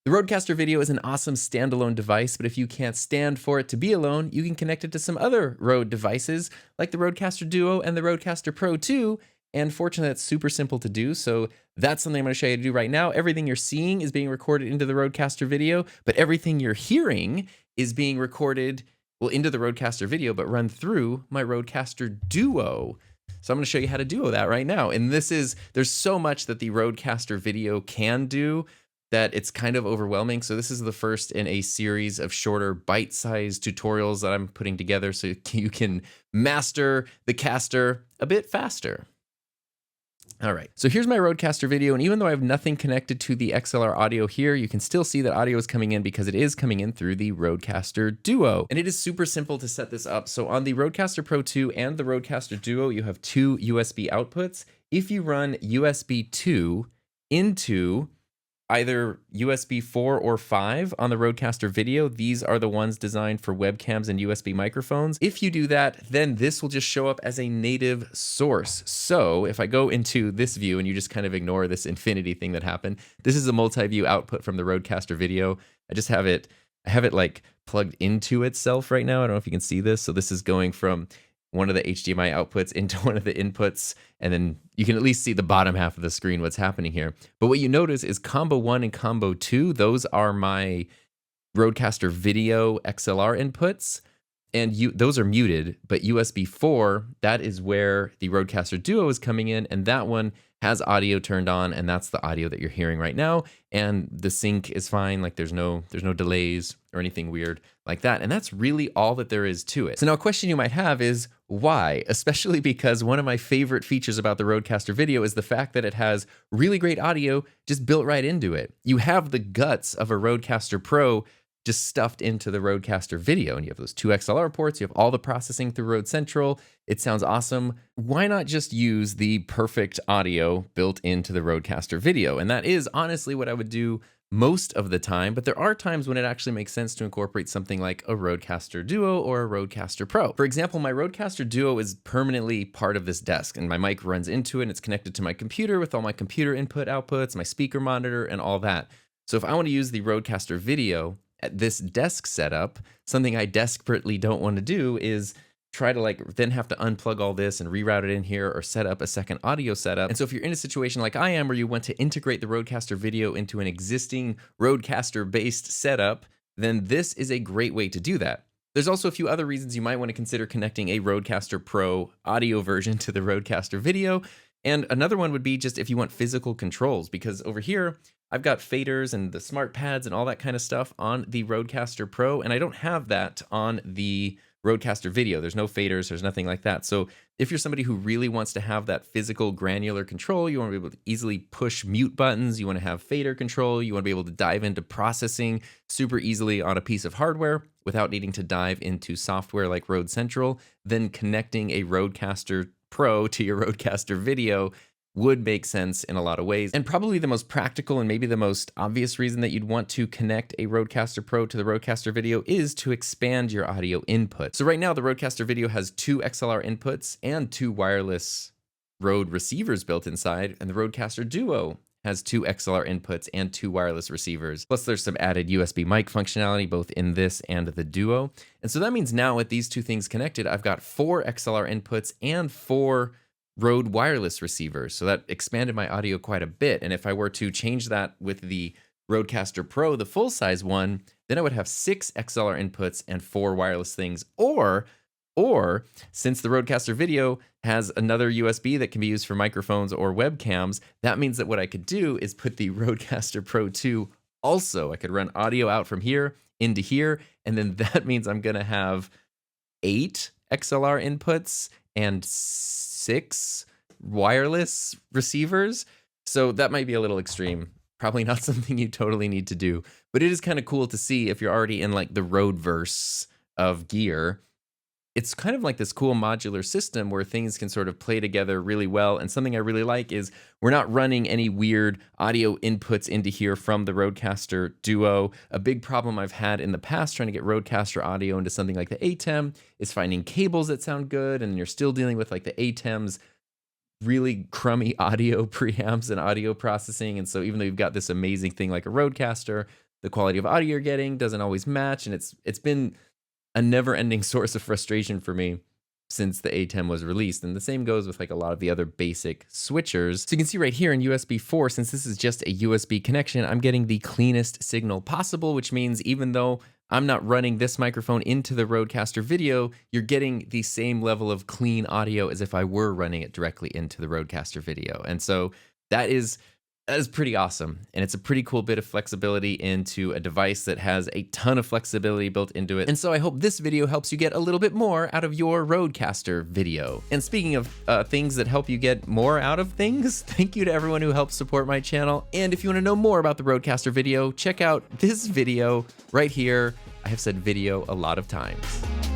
The Rodecaster Video is an awesome standalone device, but if you can't stand for it to be alone, you can connect it to some other Rode devices like the Rodecaster Duo and the Rodecaster Pro 2. And fortunately, that's super simple to do. So that's something I'm going to show you to do right now. Everything you're seeing is being recorded into the Rodecaster Video, but everything you're hearing is being recorded, well, into the Rodecaster Video, but run through my Rodecaster Duo. So I'm going to show you how to duo that right now. And there's so much that the Rodecaster Video can do that it's kind of overwhelming. So this is the first in a series of shorter bite-sized tutorials that I'm putting together so you can master the caster a bit faster. All right, so here's my Rodecaster Video, and even though I have nothing connected to the XLR audio here, you can still see that audio is coming in because it is coming in through the Rodecaster Duo. And it is super simple to set this up. So on the Rodecaster Pro 2 and the Rodecaster Duo, you have two USB outputs. If you run USB 2 into either USB 4 or 5 on the Rodecaster Video, these are the ones designed for webcams and USB microphones. If you do that, then this will just show up as a native source. So if I go into this view and you just kind of ignore this infinity thing that happened, this is a multi-view output from the Rodecaster Video. I have it like plugged into itself right now. I don't know if you can see this. So this is going from one of the HDMI outputs into one of the inputs, and then you can at least see the bottom half of the screen, what's happening here. But what you notice is combo 1 and combo 2, those are my Rodecaster Video XLR inputs, and those are muted, but USB 4, that is where the Rodecaster Duo is coming in, and that one has audio turned on, and that's the audio that you're hearing right now. And the sync is fine, like there's no delays or anything weird like that. And that's really all that there is to it. So now a question you might have is why? Especially because one of my favorite features about the Rodecaster Video is the fact that it has really great audio just built right into it. You have the guts of a Rodecaster Pro just stuffed into the Rodecaster Video, and you have those two XLR ports, you have all the processing through Rode Central. It sounds awesome. Why not just use the perfect audio built into the Rodecaster Video? And that is honestly what I would do most of the time, but there are times when it actually makes sense to incorporate something like a Rodecaster Duo or a Rodecaster Pro. For example, my Rodecaster Duo is permanently part of this desk, and my mic runs into it, and it's connected to my computer with all my computer input outputs, my speaker monitor, and all that. So if I want to use the Rodecaster Video at this desk setup, something I desperately don't want to do is try to then have to unplug all this and reroute it in here or set up a second audio setup. And so if you're in a situation like I am where you want to integrate the Rodecaster Video into an existing Rodecaster based setup, then this is a great way to do that. There's also a few other reasons you might want to consider connecting a Rodecaster Pro audio version to the Rodecaster Video. And another one would be just if you want physical controls, because over here, I've got faders and the smart pads and all that kind of stuff on the Rodecaster Pro, and I don't have that on the Rodecaster Video. There's no faders, there's nothing like that. So if you're somebody who really wants to have that physical granular control, you want to be able to easily push mute buttons, you want to have fader control, you want to be able to dive into processing super easily on a piece of hardware without needing to dive into software like Rode Central, then connecting a Rodecaster Pro to your Rodecaster Video would make sense in a lot of ways. And probably the most practical and maybe the most obvious reason that you'd want to connect a Rodecaster Pro to the Rodecaster Video is to expand your audio input. So right now the Rodecaster Video has two XLR inputs and two wireless Rode receivers built inside, and the Rodecaster Duo has two XLR inputs and two wireless receivers. Plus there's some added USB mic functionality both in this and the Duo. And so that means now with these two things connected, I've got 4 XLR inputs and 4 Rode wireless receivers. So that expanded my audio quite a bit. And if I were to change that with the Rodecaster Pro, the full size one, then I would have 6 XLR inputs and 4 wireless things. Or since the Rodecaster Video has another USB that can be used for microphones or webcams, that means that what I could do is put the Rodecaster Pro 2 also. I could run audio out from here into here, and then that means I'm gonna have 8 XLR inputs and 6 wireless receivers. So that might be a little extreme. Probably not something you totally need to do, but it is kind of cool to see if you're already in like the Rodeverse of gear. It's kind of like this cool modular system where things can sort of play together really well. And something I really like is we're not running any weird audio inputs into here from the Rodecaster Duo. A big problem I've had in the past trying to get Rodecaster audio into something like the ATEM is finding cables that sound good, and you're still dealing with like the ATEM's really crummy audio preamps and audio processing. And so even though you've got this amazing thing like a Rodecaster, the quality of audio you're getting doesn't always match, and it's been a never-ending source of frustration for me since the A10 was released. And the same goes with like a lot of the other basic switchers. So you can see right here in USB 4, since this is just a USB connection, I'm getting the cleanest signal possible, which means even though I'm not running this microphone into the Rodecaster video, you're getting the same level of clean audio as if I were running it directly into the Rodecaster video. And so that is pretty awesome. And it's a pretty cool bit of flexibility into a device that has a ton of flexibility built into it. And so I hope this video helps you get a little bit more out of your Rodecaster video. And speaking of things that help you get more out of things, thank you to everyone who helps support my channel. And if you want to know more about the Rodecaster video, check out this video right here. I have said video a lot of times.